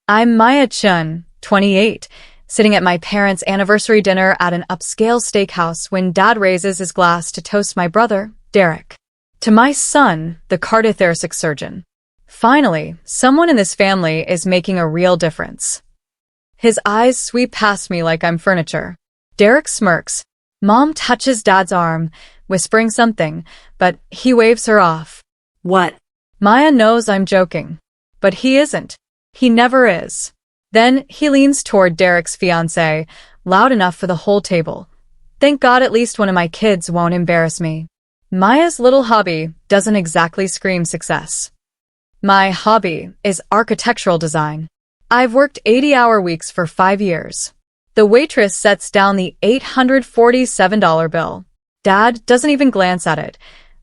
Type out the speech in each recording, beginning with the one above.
I'm Maya Chun, 28, sitting at my parents' anniversary dinner at an upscale steakhouse when Dad raises his glass to toast my brother, Derek. To my son, the cardiothoracic surgeon. Finally, someone in this family is making a real difference. His eyes sweep past me like I'm furniture. Derek smirks. Mom touches Dad's arm, whispering something, but he waves her off. What? Maya knows I'm joking. But he isn't. He never is. Then he leans toward Derek's fiancée, loud enough for the whole table. Thank God at least one of my kids won't embarrass me. Maya's little hobby doesn't exactly scream success. My hobby is architectural design. I've worked 80-hour weeks for 5 years. The waitress sets down the $847 bill. Dad doesn't even glance at it,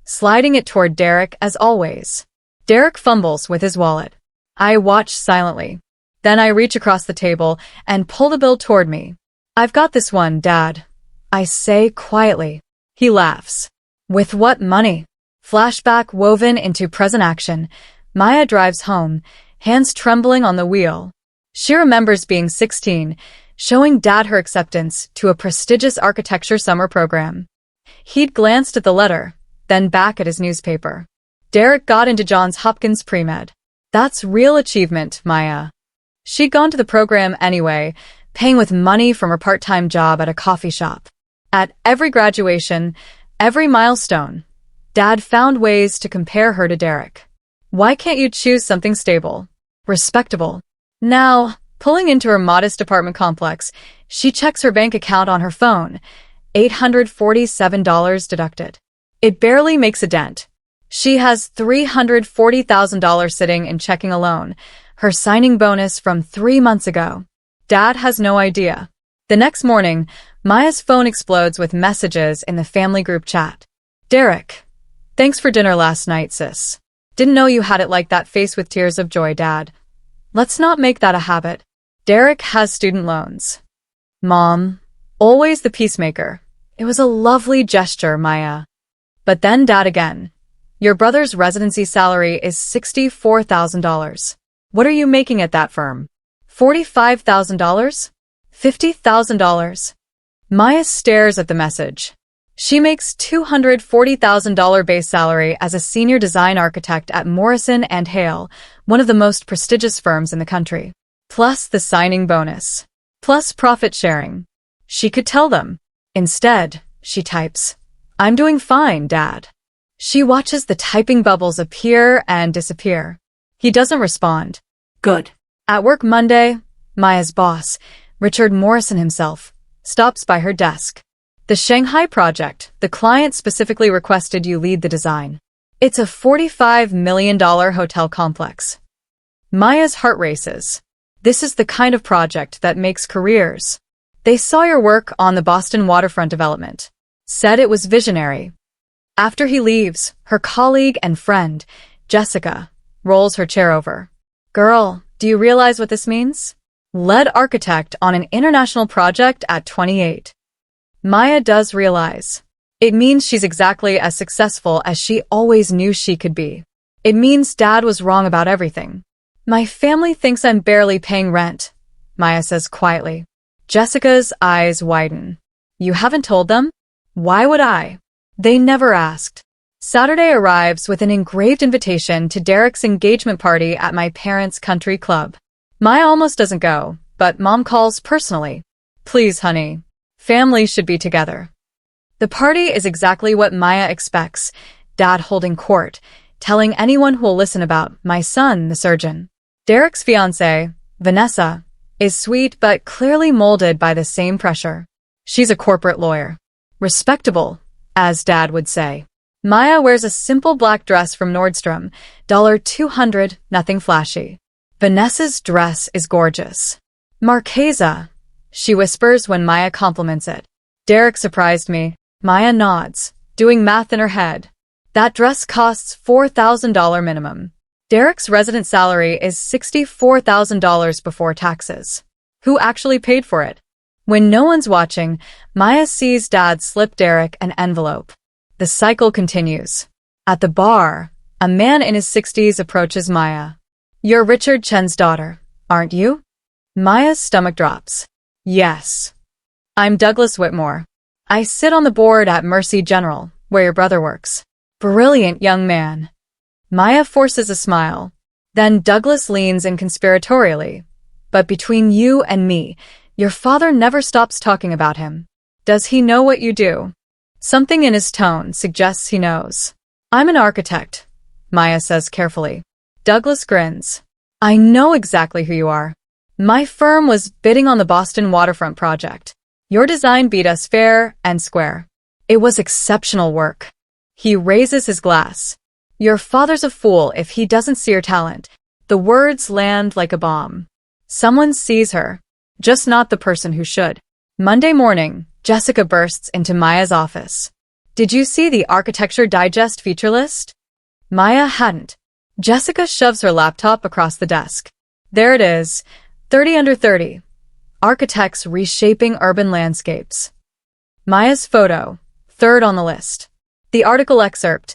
sliding it toward Derek as always. Derek fumbles with his wallet. I watch silently. Then I reach across the table and pull the bill toward me. I've got this one, Dad. I say quietly. He laughs. With what money? Flashback woven into present action. Maya drives home, hands trembling on the wheel. She remembers being 16, showing Dad her acceptance to a prestigious architecture summer program. He'd glanced at the letter, then back at his newspaper. Derek got into Johns Hopkins pre-med. That's real achievement, Maya. She'd gone to the program anyway, paying with money from her part-time job at a coffee shop. At every graduation, every milestone, Dad found ways to compare her to Derek. Why can't you choose something stable, respectable? Now, pulling into her modest apartment complex, she checks her bank account on her phone. $847 deducted. It barely makes a dent. She has $340,000 sitting in checking alone, her signing bonus from 3 months ago. Dad has no idea. The next morning, Maya's phone explodes with messages in the family group chat. Derek, thanks for dinner last night, sis. Didn't know you had it like that. Face with tears of joy, Dad. Let's not make that a habit. Derek has student loans. Mom, always the peacemaker. It was a lovely gesture, Maya. But then Dad again. Your brother's residency salary is $64,000. What are you making at that firm? $45,000? $50,000? Maya stares at the message. She makes $240,000 base salary as a senior design architect at Morrison & Hale, one of the most prestigious firms in the country. Plus the signing bonus. Plus profit sharing. She could tell them. Instead, she types, I'm doing fine, Dad. She watches the typing bubbles appear and disappear. He doesn't respond. Good. At work Monday, Maya's boss, Richard Morrison himself, stops by her desk. The Shanghai project, the client specifically requested you lead the design. It's a $45 million hotel complex. Maya's heart races. This is the kind of project that makes careers. They saw your work on the Boston waterfront development. Said it was visionary. After he leaves, her colleague and friend, Jessica, rolls her chair over. Girl, do you realize what this means? Lead architect on an international project at 28. Maya does realize. It means she's exactly as successful as she always knew she could be. It means Dad was wrong about everything. My family thinks I'm barely paying rent, Maya says quietly. Jessica's eyes widen. You haven't told them? Why would I? They never asked. Saturday arrives with an engraved invitation to Derek's engagement party at my parents' country club. Maya almost doesn't go, but Mom calls personally. Please, honey. Family should be together. The party is exactly what Maya expects. Dad holding court, telling anyone who will listen about my son, the surgeon. Derek's fiancée, Vanessa, is sweet but clearly molded by the same pressure. She's a corporate lawyer. Respectable, as Dad would say. Maya wears a simple black dress from Nordstrom, $200, nothing flashy. Vanessa's dress is gorgeous. Marchesa, she whispers when Maya compliments it. Derek surprised me. Maya nods, doing math in her head. That dress costs $4,000 minimum. Derek's resident salary is $64,000 before taxes. Who actually paid for it? When no one's watching, Maya sees Dad slip Derek an envelope. The cycle continues. At the bar, a man in his 60s approaches Maya. You're Richard Chen's daughter, aren't you? Maya's stomach drops. Yes. I'm Douglas Whitmore. I sit on the board at Mercy General, where your brother works. Brilliant young man. Maya forces a smile. Then Douglas leans in conspiratorially. But between you and me, your father never stops talking about him. Does he know what you do? Something in his tone suggests he knows. I'm an architect, Maya says carefully. Douglas grins. I know exactly who you are. My firm was bidding on the Boston waterfront project. Your design beat us fair and square. It was exceptional work. He raises his glass. Your father's a fool if he doesn't see your talent. The words land like a bomb. Someone sees her, just not the person who should. Monday morning, Jessica bursts into Maya's office. Did you see the Architecture Digest feature list? Maya hadn't. Jessica shoves her laptop across the desk. There it is, 30 under 30. Architects reshaping urban landscapes. Maya's photo, third on the list. The article excerpt,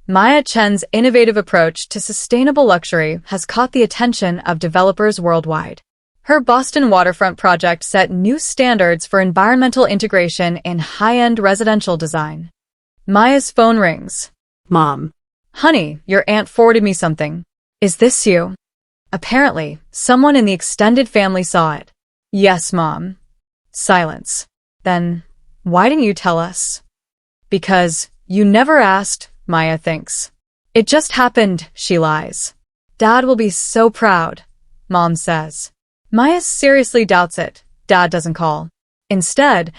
Maya Chen's innovative approach to sustainable luxury has caught the attention of developers worldwide. Her Boston waterfront project set new standards for environmental integration in high-end residential design. Maya's phone rings. Mom. Honey, your aunt forwarded me something. Is this you? Apparently, someone in the extended family saw it. Yes, Mom. Silence. Then, why didn't you tell us? Because you never asked, Maya thinks. It just happened, she lies. Dad will be so proud, Mom says. Maya seriously doubts it. Dad doesn't call. Instead,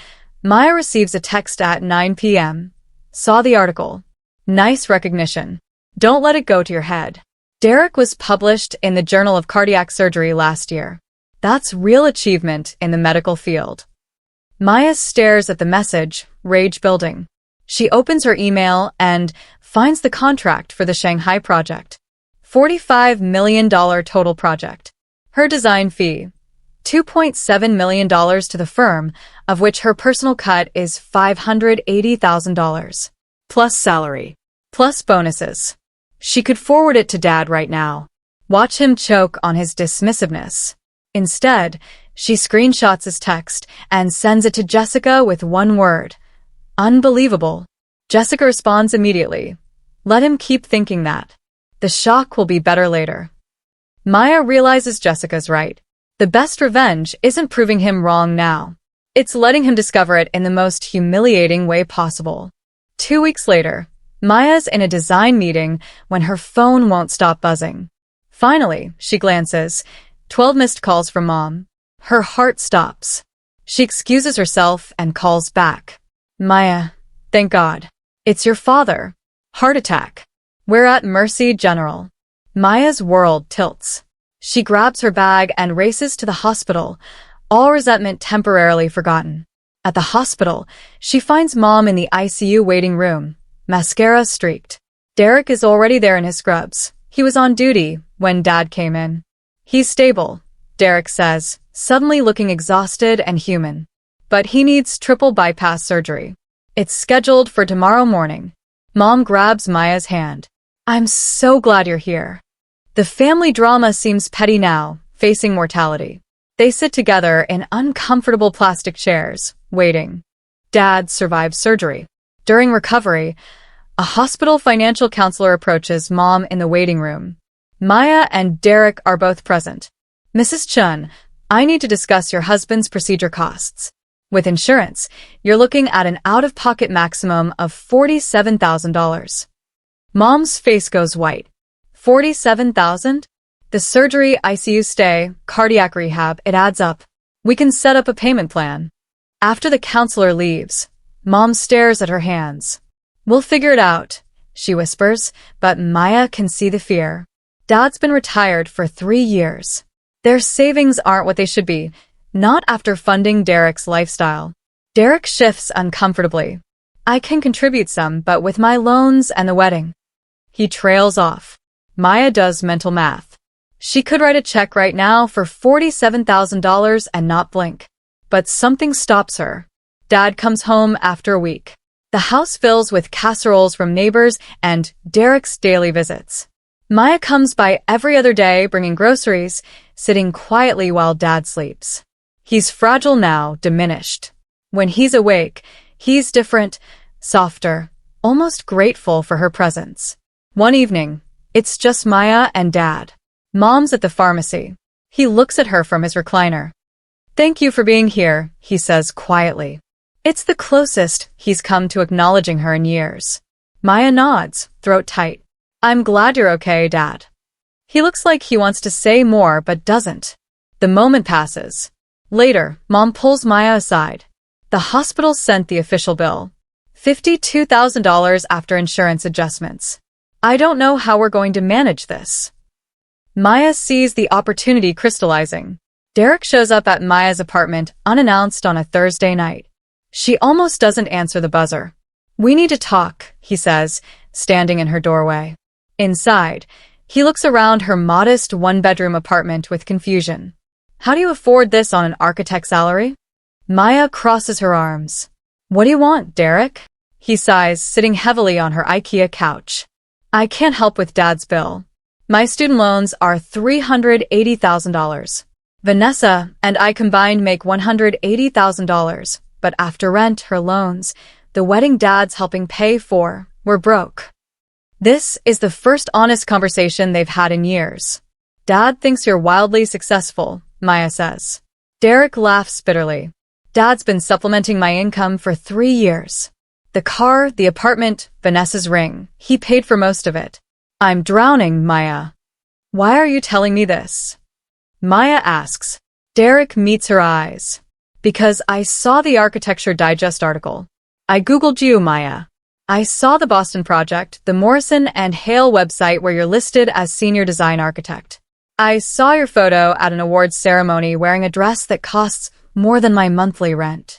Maya receives a text at 9 p.m. Saw the article. Nice recognition. Don't let it go to your head. Derek was published in the Journal of Cardiac Surgery last year. That's real achievement in the medical field. Maya stares at the message, rage building. She opens her email and finds the contract for the Shanghai project. $45 million total project. Her design fee, $2.7 million to the firm, of which her personal cut is $580,000. Plus salary. Plus bonuses. She could forward it to Dad right now. Watch him choke on his dismissiveness. Instead, she screenshots his text and sends it to Jessica with one word. Unbelievable. Jessica responds immediately. Let him keep thinking that. The shock will be better later. Maya realizes Jessica's right. The best revenge isn't proving him wrong now. It's letting him discover it in the most humiliating way possible. 2 weeks later, Maya's in a design meeting when her phone won't stop buzzing. Finally, she glances. 12 missed calls from Mom. Her heart stops. She excuses herself and calls back. Maya, thank God. It's your father. Heart attack. We're at Mercy General. Maya's world tilts. She grabs her bag and races to the hospital, all resentment temporarily forgotten. At the hospital, she finds Mom in the ICU waiting room, mascara streaked. Derek is already there in his scrubs. He was on duty when Dad came in. He's stable, Derek says, suddenly looking exhausted and human. But he needs triple bypass surgery. It's scheduled for tomorrow morning. Mom grabs Maya's hand. I'm so glad you're here. The family drama seems petty now, facing mortality. They sit together in uncomfortable plastic chairs, waiting. Dad survives surgery. During recovery, a hospital financial counselor approaches Mom in the waiting room. Maya and Derek are both present. Mrs. Chun, I need to discuss your husband's procedure costs. With insurance, you're looking at an out-of-pocket maximum of $47,000. Mom's face goes white. $47,000? The surgery, ICU stay, cardiac rehab, it adds up. We can set up a payment plan. After the counselor leaves, Mom stares at her hands. We'll figure it out, she whispers, but Maya can see the fear. Dad's been retired for 3 years. Their savings aren't what they should be, not after funding Derek's lifestyle. Derek shifts uncomfortably. I can contribute some, but with my loans and the wedding. He trails off. Maya does mental math. She could write a check right now for $47,000 and not blink. But something stops her. Dad comes home after a week. The house fills with casseroles from neighbors and Derek's daily visits. Maya comes by every other day bringing groceries, sitting quietly while Dad sleeps. He's fragile now, diminished. When he's awake, he's different, softer, almost grateful for her presence. One evening, it's just Maya and Dad. Mom's at the pharmacy. He looks at her from his recliner. "Thank you for being here," he says quietly. It's the closest he's come to acknowledging her in years. Maya nods, throat tight. "I'm glad you're okay, Dad." He looks like he wants to say more but doesn't. The moment passes. Later, Mom pulls Maya aside. The hospital sent the official bill. $52,000 after insurance adjustments. "I don't know how we're going to manage this." Maya sees the opportunity crystallizing. Derek shows up at Maya's apartment unannounced on a Thursday night. She almost doesn't answer the buzzer. "We need to talk," he says, standing in her doorway. Inside, he looks around her modest one-bedroom apartment with confusion. "How do you afford this on an architect's salary?" Maya crosses her arms. "What do you want, Derek?" He sighs, sitting heavily on her IKEA couch. "I can't help with Dad's bill. My student loans are $380,000. Vanessa and I combined make $180,000, but after rent, her loans, the wedding Dad's helping pay for, we're broke." This is the first honest conversation they've had in years. "Dad thinks you're wildly successful," Maya says. Derek laughs bitterly. "Dad's been supplementing my income for 3 years. The car, the apartment, Vanessa's ring. He paid for most of it." "I'm drowning, Maya." "Why are you telling me this?" Maya asks. Derek meets her eyes. "Because I saw the Architecture Digest article. I Googled you, Maya. I saw the Boston project, the Morrison and Hale website where you're listed as senior design architect. I saw your photo at an awards ceremony wearing a dress that costs more than my monthly rent."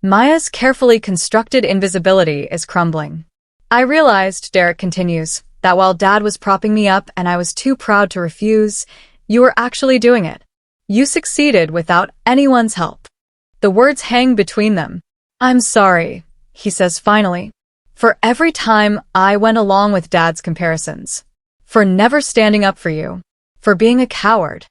Maya's carefully constructed invisibility is crumbling. "I realized," Derek continues, "that while Dad was propping me up and I was too proud to refuse, you were actually doing it. You succeeded without anyone's help." The words hang between them. "I'm sorry," he says finally, "for every time I went along with Dad's comparisons. For never standing up for you. For being a coward."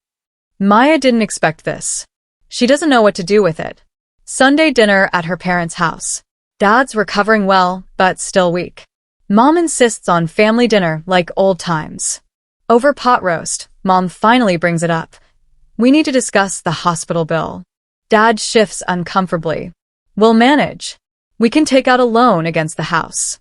Maya didn't expect this. She doesn't know what to do with it. Sunday dinner at her parents' house. Dad's recovering well, but still weak. Mom insists on family dinner like old times. Over pot roast, Mom finally brings it up. "We need to discuss the hospital bill." Dad shifts uncomfortably. "We'll manage. We can take out a loan against the house."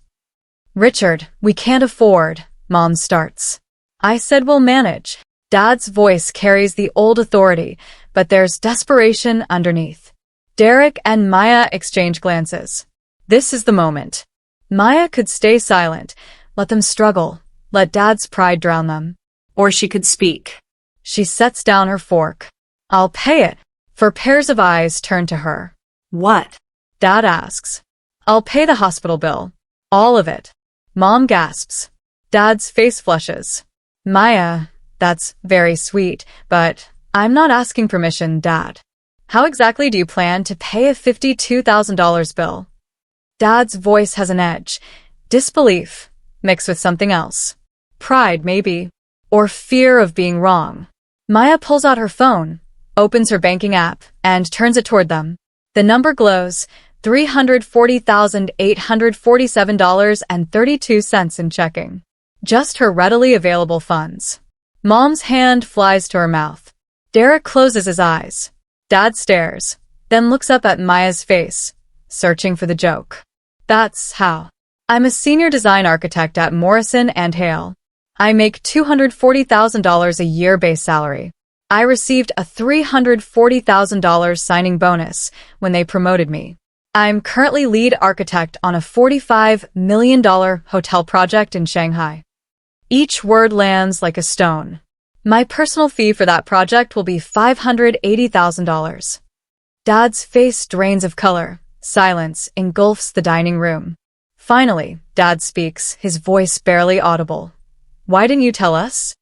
"Richard, we can't afford," Mom starts. "I said we'll manage." Dad's voice carries the old authority, but there's desperation underneath. Derek and Maya exchange glances. This is the moment. Maya could stay silent, let them struggle, let Dad's pride drown them. Or she could speak. She sets down her fork. "I'll pay it." Four pairs of eyes turn to her. "What?" Dad asks. "I'll pay the hospital bill. All of it." Mom gasps. Dad's face flushes. "Maya, that's very sweet, but I'm not asking permission, Dad. How exactly do you plan to pay a $52,000 bill?" Dad's voice has an edge. Disbelief, mixed with something else. Pride, maybe. Or fear of being wrong. Maya pulls out her phone, opens her banking app, and turns it toward them. The number glows, $340,847.32 in checking. Just her readily available funds. Mom's hand flies to her mouth. Derek closes his eyes. Dad stares, then looks up at Maya's face, searching for the joke. "That's how. I'm a senior design architect at Morrison and Hale. I make $240,000 a year base salary. I received a $340,000 signing bonus when they promoted me. I'm currently lead architect on a $45 million hotel project in Shanghai." Each word lands like a stone. "My personal fee for that project will be $580,000. Dad's face drains of color. Silence engulfs the dining room. Finally, Dad speaks, his voice barely audible. "Why didn't you tell us?"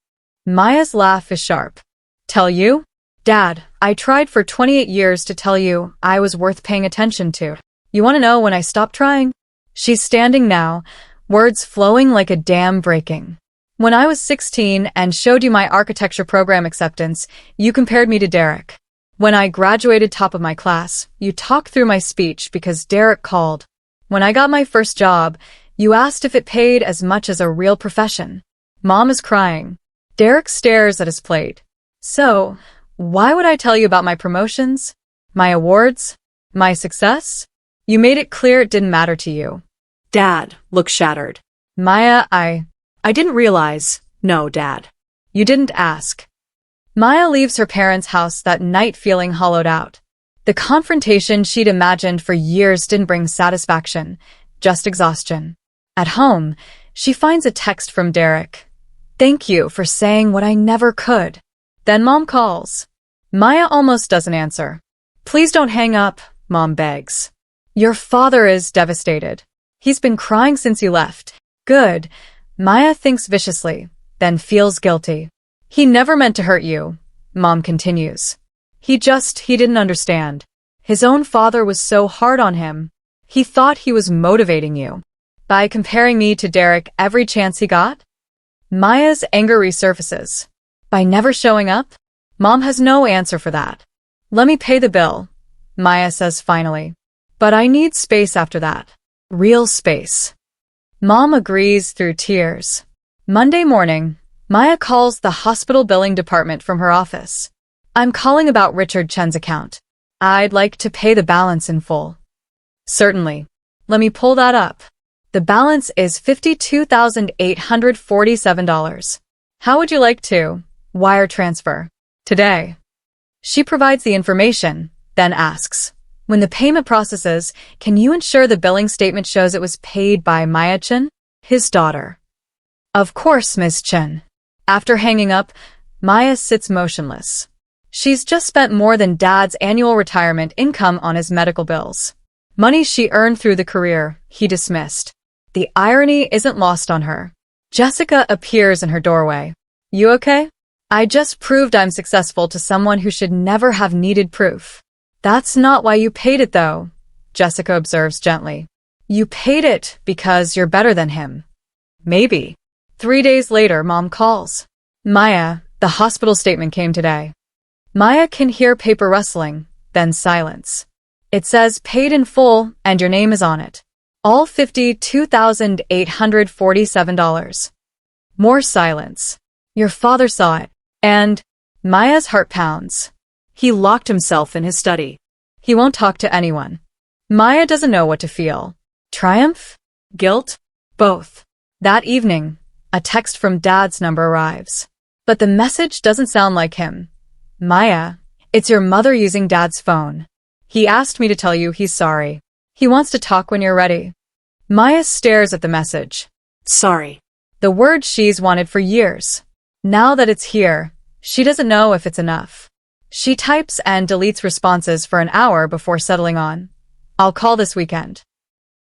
Maya's laugh is sharp. "Tell you? Dad, I tried for 28 years to tell you I was worth paying attention to. You want to know when I stopped trying?" She's standing now, words flowing like a dam breaking. When I was 16 and showed you my architecture program acceptance, you compared me to Derek. When I graduated top of my class, you talked through my speech because Derek called. When I got my first job, you asked if it paid as much as a real profession. Mom is crying. Derek stares at his plate. So, why would I tell you about my promotions? My awards? My success? You made it clear it didn't matter to you. Dad looks shattered. Maya, I didn't realize. No, Dad. You didn't ask. Maya leaves her parents' house that night feeling hollowed out. The confrontation she'd imagined for years didn't bring satisfaction, just exhaustion. At home, she finds a text from Derek. Thank you for saying what I never could. Then Mom calls. Maya almost doesn't answer. Please don't hang up, Mom begs. Your father is devastated. He's been crying since you left. Good. Maya thinks viciously, then feels guilty. He never meant to hurt you, Mom continues. He didn't understand. His own father was so hard on him. He thought he was motivating you. By comparing me to Derek every chance he got? Maya's anger resurfaces. By never showing up? Mom has no answer for that. Let me pay the bill, Maya says finally. But I need space after that. Real space. Mom agrees through tears. Monday morning, Maya calls the hospital billing department from her office. I'm calling about Richard Chen's account. I'd like to pay the balance in full. Certainly. Let me pull that up. The balance is $52,847. How would you like to wire transfer today? She provides the information, then asks, when the payment processes, can you ensure the billing statement shows it was paid by Maya Chen, his daughter? Of course, Ms. Chen. After hanging up, Maya sits motionless. She's just spent more than Dad's annual retirement income on his medical bills. Money she earned through the career he dismissed. The irony isn't lost on her. Jessica appears in her doorway. You okay? I just proved I'm successful to someone who should never have needed proof. That's not why you paid it, though, Jessica observes gently. You paid it because you're better than him. Maybe. 3 days later, Mom calls. Maya, the hospital statement came today. Maya can hear paper rustling, then silence. It says paid in full, and your name is on it. All $52,847. More silence. Your father saw it, and Maya's heart pounds. He locked himself in his study. He won't talk to anyone. Maya doesn't know what to feel. Triumph? Guilt? Both. That evening, a text from Dad's number arrives. But the message doesn't sound like him. Maya, it's your mother using Dad's phone. He asked me to tell you he's sorry. He wants to talk when you're ready. Maya stares at the message. Sorry. The word she's wanted for years. Now that it's here, she doesn't know if it's enough. She types and deletes responses for an hour before settling on. I'll call this weekend.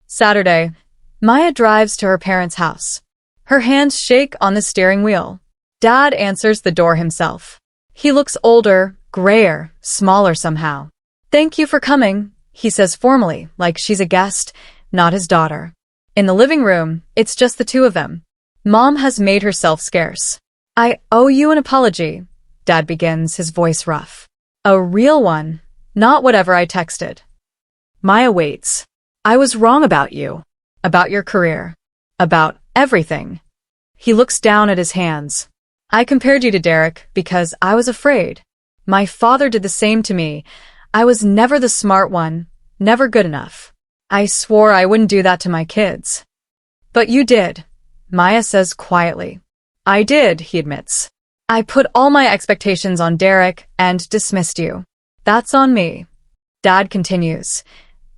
Saturday, Maya drives to her parents' house. Her hands shake on the steering wheel. Dad answers the door himself. He looks older, grayer, smaller somehow. Thank you for coming, he says formally, like she's a guest, not his daughter. In the living room, it's just the two of them. Mom has made herself scarce. I owe you an apology, Dad begins, his voice rough. A real one, not whatever I texted. Maya waits. I was wrong about you. About your career. About everything. He looks down at his hands. I compared you to Derek because I was afraid. My father did the same to me. I was never the smart one, never good enough. I swore I wouldn't do that to my kids. But you did, Maya says quietly. I did, he admits. I put all my expectations on Derek and dismissed you. That's on me. Dad continues.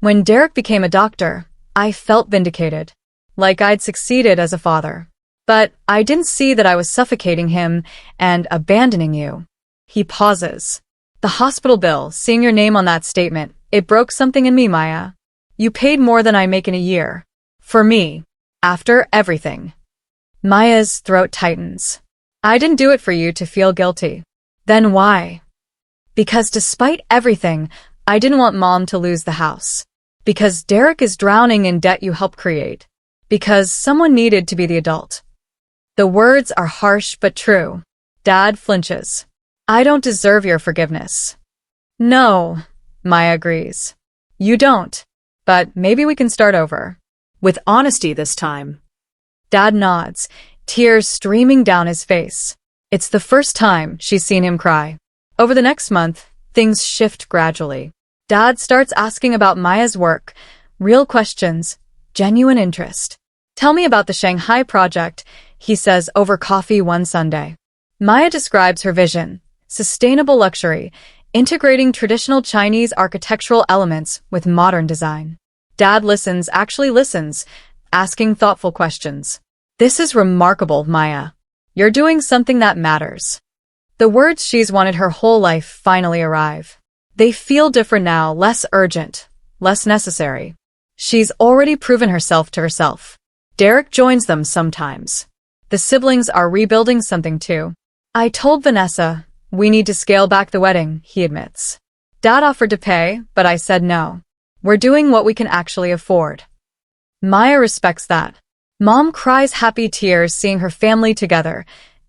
When Derek became a doctor, I felt vindicated. Like I'd succeeded as a father. But I didn't see that I was suffocating him and abandoning you. He pauses. The hospital bill, seeing your name on that statement, it broke something in me, Maya. You paid more than I make in a year. For me. After everything. Maya's throat tightens. I didn't do it for you to feel guilty. Then why? Because despite everything, I didn't want Mom to lose the house. Because Derek is drowning in debt you helped create. Because someone needed to be the adult. The words are harsh but true. Dad flinches. I don't deserve your forgiveness. No, Maya agrees. You don't. But maybe we can start over. With honesty this time. Dad nods, tears streaming down his face. It's the first time she's seen him cry. Over the next month, things shift gradually. Dad starts asking about Maya's work, real questions, genuine interest. Tell me about the Shanghai project, he says over coffee one Sunday. Maya describes her vision, sustainable luxury, integrating traditional Chinese architectural elements with modern design. Dad actually listens, asking thoughtful questions. This is remarkable, Maya. You're doing something that matters. The words she's wanted her whole life finally arrive. They feel different now, less urgent, less necessary. She's already proven herself to herself. Derek joins them sometimes. The siblings are rebuilding something too. I told Vanessa, we need to scale back the wedding, he admits. Dad offered to pay, but I said no. We're doing what we can actually afford. Maya respects that. Mom cries happy tears seeing her family together,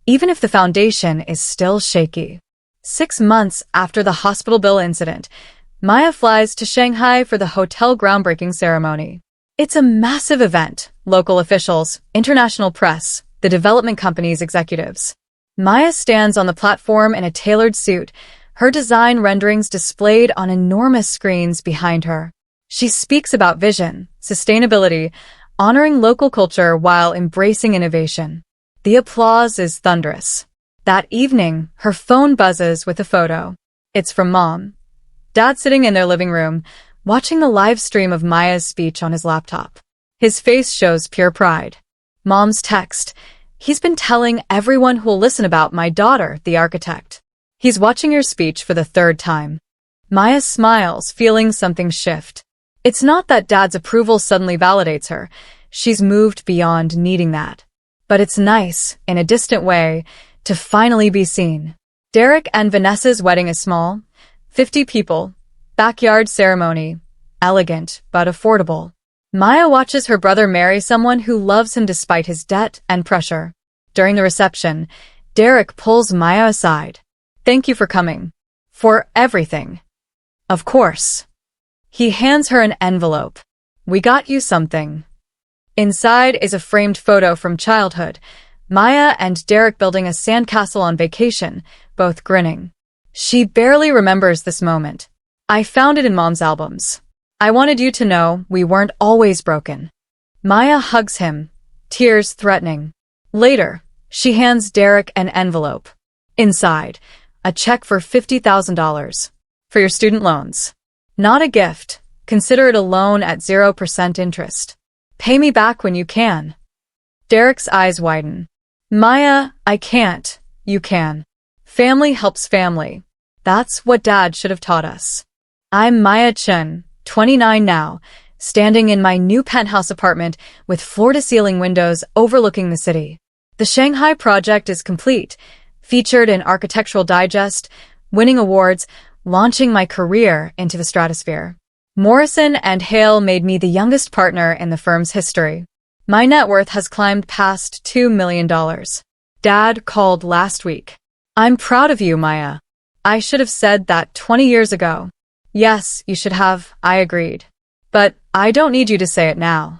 even if the foundation is still shaky. 6 months after the hospital bill incident, Maya flies to Shanghai for the hotel groundbreaking ceremony. It's a massive event, local officials, international press, the development company's executives. Maya stands on the platform in a tailored suit, her design renderings displayed on enormous screens behind her. She speaks about vision, sustainability, honoring local culture while embracing innovation. The applause is thunderous. That evening, her phone buzzes with a photo. It's from Mom. Dad sitting in their living room, watching the live stream of Maya's speech on his laptop. His face shows pure pride. Mom's text. He's been telling everyone who'll listen about my daughter, the architect. He's watching your speech for the 3rd time. Maya smiles, feeling something shift. It's not that Dad's approval suddenly validates her. She's moved beyond needing that. But it's nice, in a distant way, to finally be seen. Derek and Vanessa's wedding is small. 50 people. Backyard ceremony. Elegant, but affordable. Maya watches her brother marry someone who loves him despite his debt and pressure. During the reception, Derek pulls Maya aside. Thank you for coming. For everything. Of course. He hands her an envelope. We got you something. Inside is a framed photo from childhood. Maya and Derek building a sandcastle on vacation, both grinning. She barely remembers this moment. I found it in Mom's albums. I wanted you to know we weren't always broken. Maya hugs him, tears threatening. Later, she hands Derek an envelope. Inside, a check for $50,000. For your student loans. Not a gift. Consider it a loan at 0% interest. Pay me back when you can. Derek's eyes widen. Maya, I can't. You can. Family helps family. That's what Dad should have taught us. I'm Maya Chen, 29 now, standing in my new penthouse apartment with floor-to-ceiling windows overlooking the city. The Shanghai project is complete, featured in Architectural Digest, winning awards, launching my career into the stratosphere. Morrison and Hale made me the youngest partner in the firm's history. My net worth has climbed past $2 million. Dad called last week. I'm proud of you, Maya. I should have said that 20 years ago. Yes, you should have, I agreed. But I don't need you to say it now.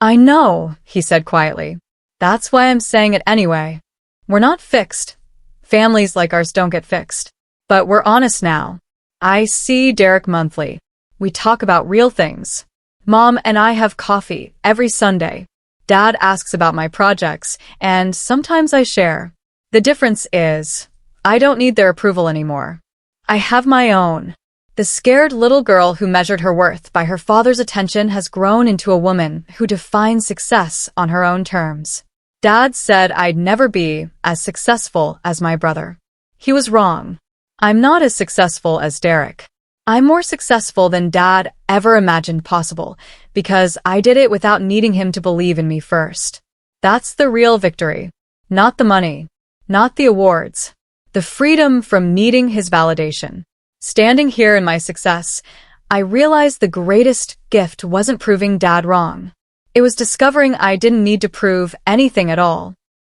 I know, he said quietly. That's why I'm saying it anyway. We're not fixed. Families like ours don't get fixed. But we're honest now. I see Derek monthly. We talk about real things. Mom and I have coffee every Sunday. Dad asks about my projects, and sometimes I share. The difference is, I don't need their approval anymore. I have my own. The scared little girl who measured her worth by her father's attention has grown into a woman who defines success on her own terms. Dad said I'd never be as successful as my brother. He was wrong. I'm not as successful as Derek. I'm more successful than Dad ever imagined possible, because I did it without needing him to believe in me first. That's the real victory. Not the money. Not the awards. The freedom from needing his validation. Standing here in my success, I realized the greatest gift wasn't proving Dad wrong. It was discovering I didn't need to prove anything at all.